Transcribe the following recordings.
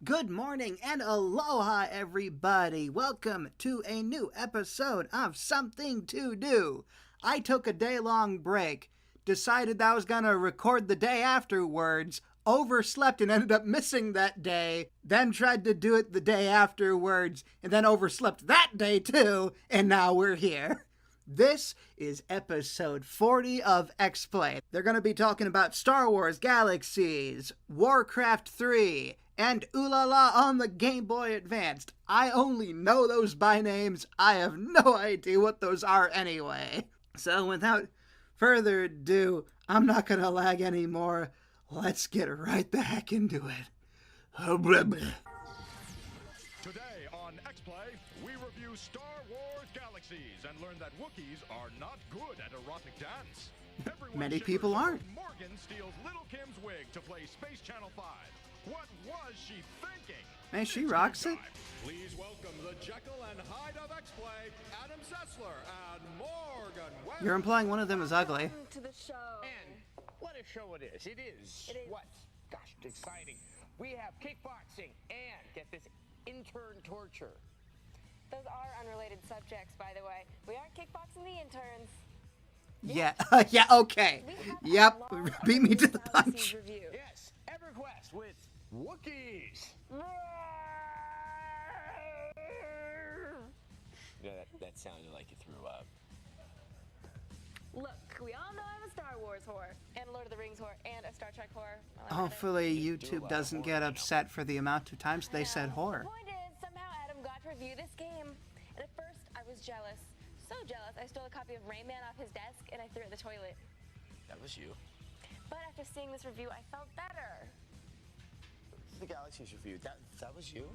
Good morning and aloha, everybody. Welcome to a new episode of Something to Do. I took a day-long break, decided that I was gonna record the day afterwards, overslept and ended up missing that day, then tried to do it the day afterwards, and then overslept that day too, and now we're here. This is episode 40 of X-Play. They're going to be talking about Star Wars Galaxies, Warcraft 3, and Ooh La La on the Game Boy Advanced. I only know those by names. I have no idea what those are anyway. So without further ado, I'm not going to lag anymore. Let's get right the heck into it. Today on X-Play, we review Star Wars Galaxies and learn that Wookiees are not good at erotic dance. Many people aren't. Morgan steals Little Kim's wig to play Space Channel 5. What was she thinking? Hey, she rocks it. Please welcome the Jekyll and Hyde of X-Play, Adam Sessler and Morgan Webb. You're implying one of them is ugly. Welcome to the show. And what a show it is. It is. What? Gosh, exciting. We have kickboxing and, get this, intern torture. Those are unrelated subjects, by the way. We aren't kickboxing the interns. Yeah, yeah, okay. Yep, beat me to the punch. Review. Yes, EverQuest with Wookiees. Yeah, that sounded like you threw up. Look, we all know I'm a Star Wars whore, and a Lord of the Rings whore, and a Star Trek whore. Hopefully YouTube doesn't get upset for the amount of times they said horror. The point is, somehow Adam got to review this game, and at first I was jealous. So jealous, I stole a copy of Rain Man off his desk, and I threw it in the toilet. That was you. But after seeing this review, I felt better. This is the Galaxies review. That was you?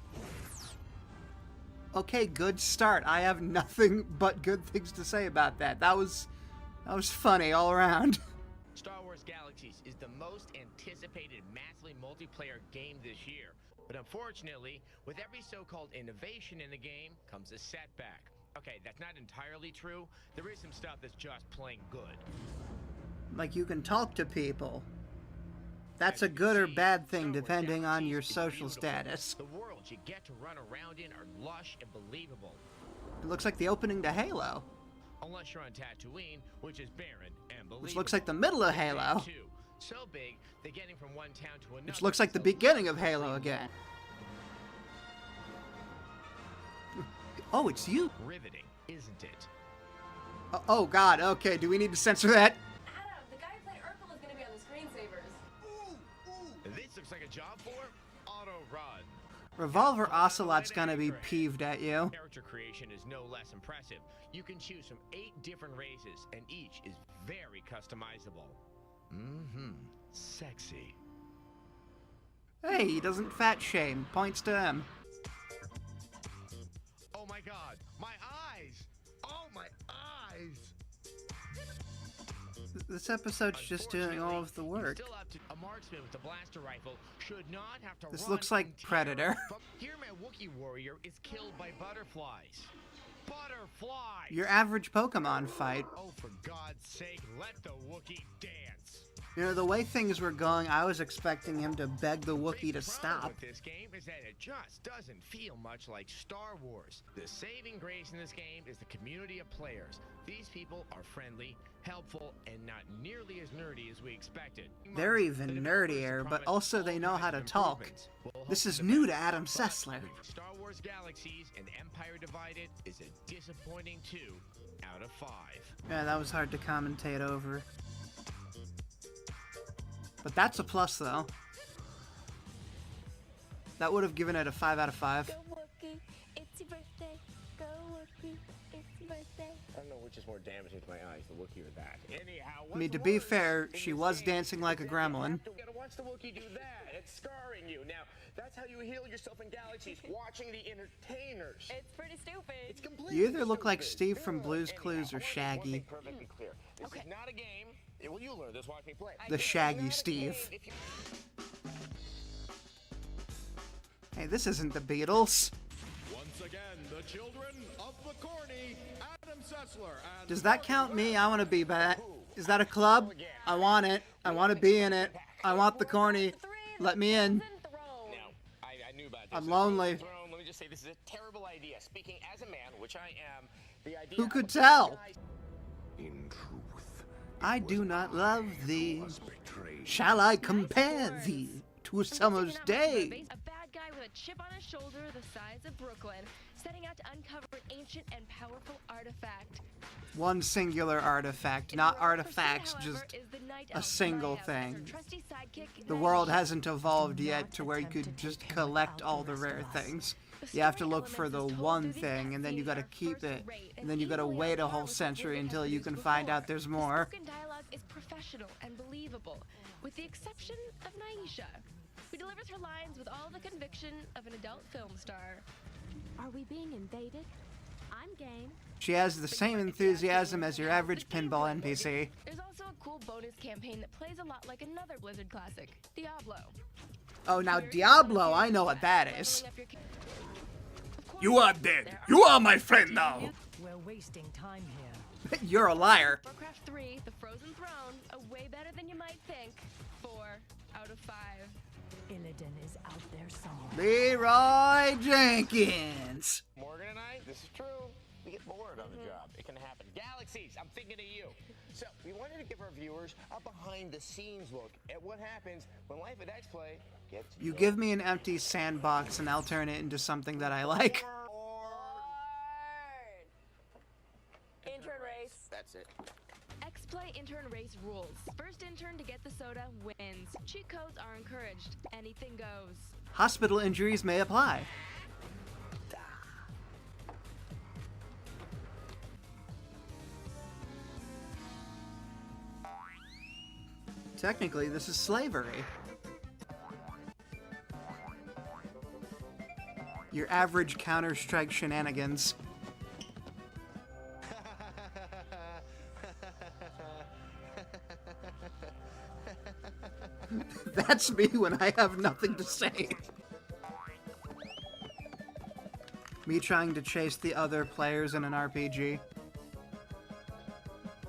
Okay, good start. I have nothing but good things to say about that. That was funny all around. Star Wars Galaxies is the most anticipated massively multiplayer game this year. But unfortunately, with every so-called innovation in the game comes a setback. Okay, that's not entirely true. There is some stuff that's just plain good. Like you can talk to people. That's a good or bad thing depending on your social status. The worlds you get to run around in are lush and believable. It looks like the opening to Halo. Unless you're on Tatooine, which is barren and believable. Which looks like the middle of Halo. So big, they're getting from one town to another. Which looks like the beginning of Halo again. Oh, it's you. Riveting, isn't it? Oh God, okay, do we need to censor that? Adam, the guy who played Urkel is going to be on the screensavers. This looks like a job for Auto Run. Revolver Ocelot's gonna be peeved at you. Character creation is no less impressive. You can choose from 8 different races, and each is very customizable. Sexy. Hey, he doesn't fat shame. Points to him. Oh my God, my eyes! Oh my eyes! This episode's just doing all of the work. Still up to a marksman with a blaster rifle should not have to This run looks like in terror. Predator. Here, my Wookiee warrior is killed by butterflies. Butterflies! Your average Pokemon fight. Oh, for God's sake, let the Wookiee dance. You know, the way things were going, I was expecting him to beg the Wookiee to Big problem stop. with this game is that it just doesn't feel much like Star Wars. The saving grace in this game is the community of players. These people are friendly, helpful, and not nearly as nerdy as we expected. They're even nerdier, but also they know how to talk. This is new to Adam Sessler. Star Wars Galaxies and Empire Divided is a disappointing 2 out of 5. Yeah, that was hard to commentate over. But that's a plus, though. That would have given it a 5 out of 5. Go Wookie, it's your birthday. Go Wookie, it's your birthday. I don't know which is more damaging to my eyes, the Wookiee or that. Anyhow, I mean, to be fair, she was dancing like a gremlin. You gotta watch the Wookiee do that. It's scarring you. Now, that's how you heal yourself in Galaxies, watching the entertainers. It's pretty stupid. It's completely You either look like stupid. Steve from Blue's Clues or Shaggy. Perfectly clear. This is not a game. Well, you learn this. Watch me play. The Shaggy Steve. Hey, this isn't the Beatles. Once again, the children of the corny, Adam Sessler and Does that count me? I want to be that. Is that a club? I want it. I want to be in it. I want the corny. Let me in. Now, I new about this. I'm lonely. Let me just say this is a terrible idea. Speaking as a man, which I am, the idea. Who could tell? In truth, I do not love thee. Shall I compare thee to a summer's day? A bad guy with a chip on his shoulder the size of Brooklyn, setting out to uncover an ancient and powerful artifact. One singular artifact, not artifacts, just a single thing. The world hasn't evolved yet to where you could just collect all the rare things. You have to look for the one thing, and then you gotta keep it, and then you gotta wait a whole century until you can find out there's more. Spoken dialogue is professional and believable, with the exception of Naisha, who delivers her lines with all the conviction of an adult film star. Are we being invaded? I'm game. She has the same enthusiasm as your average pinball NPC. There's also a cool bonus campaign that plays a lot like another Blizzard classic, Diablo. Oh, now Diablo, I know what that is. Leveling up your You are dead. You are my friend now. We're wasting time here. You're a liar. Warcraft 3, The Frozen Throne, a way better than you might think. 4 out of 5. Illidan is out there somewhere. Leroy Jenkins. Morgan and I, this is true. We get bored on the job. It can happen. Galaxies, I'm thinking of you. So we wanted to give our viewers a behind-the-scenes look at what happens when life at X-Play gets. You give me an empty sandbox and I'll turn it into something that I like. Intern race. That's it. X-Play intern race rules. First intern to get the soda wins. Cheat codes are encouraged. Anything goes. Hospital injuries may apply. Technically, this is slavery. Your average Counter-Strike shenanigans. That's me when I have nothing to say. Me trying to chase the other players in an RPG.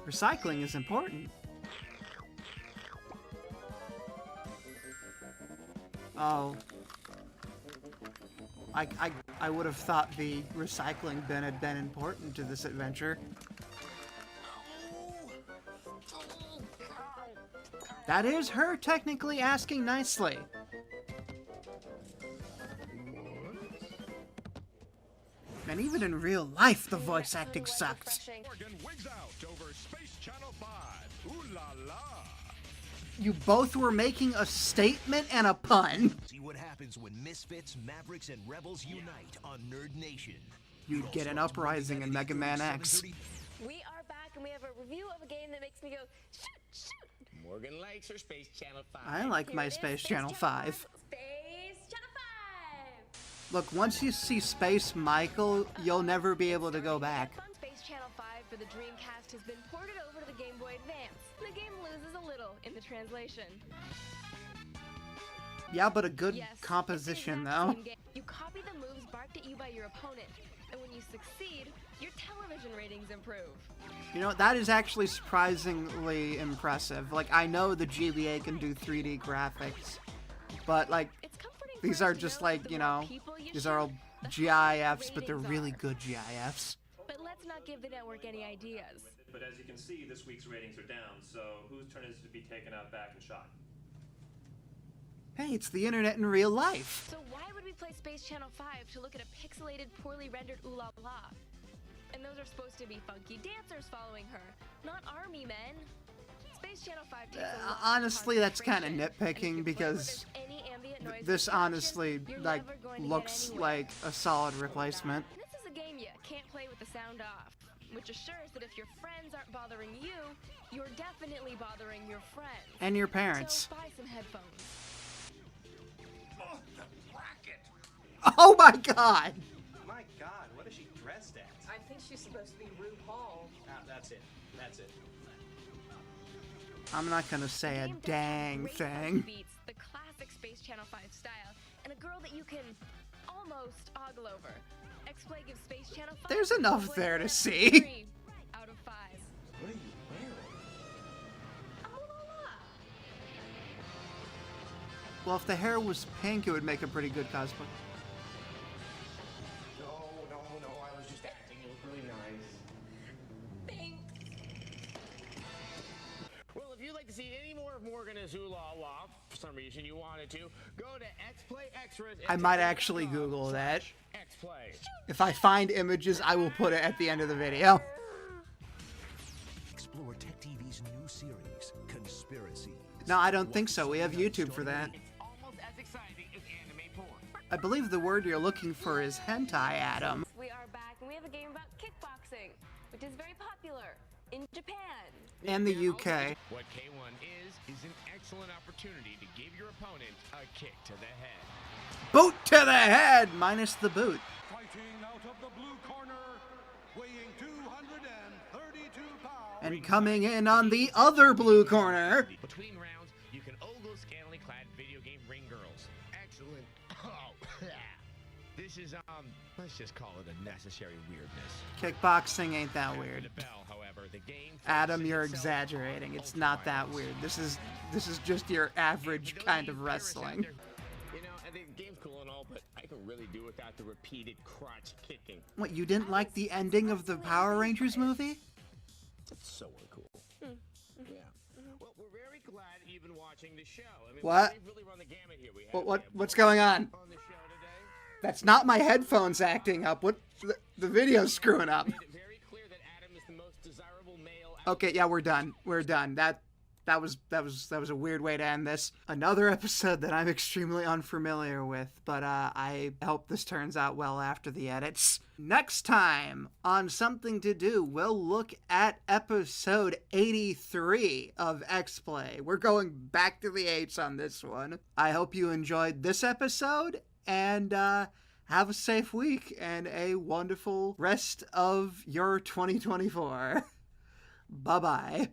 Recycling is important. Oh. I would have thought the recycling bin had been important to this adventure. That is her technically asking nicely. And even in real life, the voice acting sucks. Morgan wigs out over Space Channel 5. Ooh la la. You both were making a statement and a pun. See what happens when Misfits, Mavericks, and Rebels unite on Nerd Nation. You'd get an uprising in Mega Man X. We are back and we have a review of a game that makes me go, shoot, shoot. Morgan likes her Space Channel 5. I like Here my it is, Space Channel 5. Space Channel 5. Look, once you see Space Michael, you'll never be able to go back. Fun Space Channel 5 for the Dreamcast has been ported over to the Game Boy Advance. The game loses a little in the translation. Yeah, but a good Yes, it's the composition, exact though. same game. You copy the moves barked at you by your opponent, and when you succeed, your television ratings improve. You know, that is actually surprisingly impressive. Like, I know the GBA can do 3D graphics, but, like, It's comforting for these us are to just know like, the you more know, people you these shoot, are all the higher GIFs, the but they're ratings really are. good GIFs. But let's not give the network any ideas. But as you can see, this week's ratings are down, so whose turn is it to be taken out back and shot? Hey, it's the internet in real life. So why would we play Space Channel 5 to look at a pixelated, poorly rendered ooh la la? And those are supposed to be funky dancers following her, not army men. Space Channel 5 takes a lot of Honestly, that's kind of concentration, and if nitpicking you play where because there's any ambient noise this distraction, honestly, you're like, never going to get looks anywhere. like a solid replacement. This is a game you can't play with the sound off, which assures that if your friends aren't bothering you, you're definitely bothering your friends. And your parents. So buy some headphones. Oh, the bracket. Oh my god! My God, what is she dressed as? I think she's supposed to be RuPaul. That's it. That's it. I'm not gonna say a Game that has dang great thing. beats, the classic Space Channel 5 style, and a girl that you can almost ogle over. X-Play gives Space Channel 5 There's enough a there to win. see. 3 out of 5. What are you wearing? Oh la la. Well, if the hair was pink, it would make a pretty good cosplay. No, I was just acting. It was really nice. Well, if you'd like to see any more of Morgan as Ooh-La-La, for some reason you wanted to, go to XPlay Extras. I might actually Google that. XPlay. If I find images, I will put it at the end of the video. Explore Tech TV's new series, Conspiracy. No, I don't think so. We have YouTube for that. It's almost as exciting as anime porn. I believe the word you're looking for is hentai, Adam. We are back, and we have a game about kickboxing, which is very popular in Japan. And the UK. What K1 is an excellent opportunity to give your opponent a kick to the head. Boot to the head! Minus the boot. Fighting out of the blue corner, weighing 232 pounds. And coming in on the other blue corner. Between rounds, you can ogle scantily clad video game ring girls. Excellent. Oh, this is, let's just call it a necessary weirdness. Kickboxing ain't that weird. The bell, however, the game Adam, you're exaggerating. It's not that weird. This is just your average kind of wrestling. You know, I think the game's cool and all, but I can really do without the repeated crotch kicking. What, you didn't like the ending of the Power Rangers movie? It's so uncool. Yeah. Well, we're very glad you've been watching the show. I mean, What? we've really run the gamut here. We have, What's going on? on the show today. That's not my headphones acting up. What? The video's screwing up. Made it very clear that Adam is the most desirable male. Okay, yeah, we're done. We're done. That was a weird way to end this. Another episode that I'm extremely unfamiliar with, but I hope this turns out well after the edits. Next time on Something to Do, we'll look at episode 83 of X-Play. We're going back to the 8s on this one. I hope you enjoyed this episode, and have a safe week and a wonderful rest of your 2024. Bye-bye.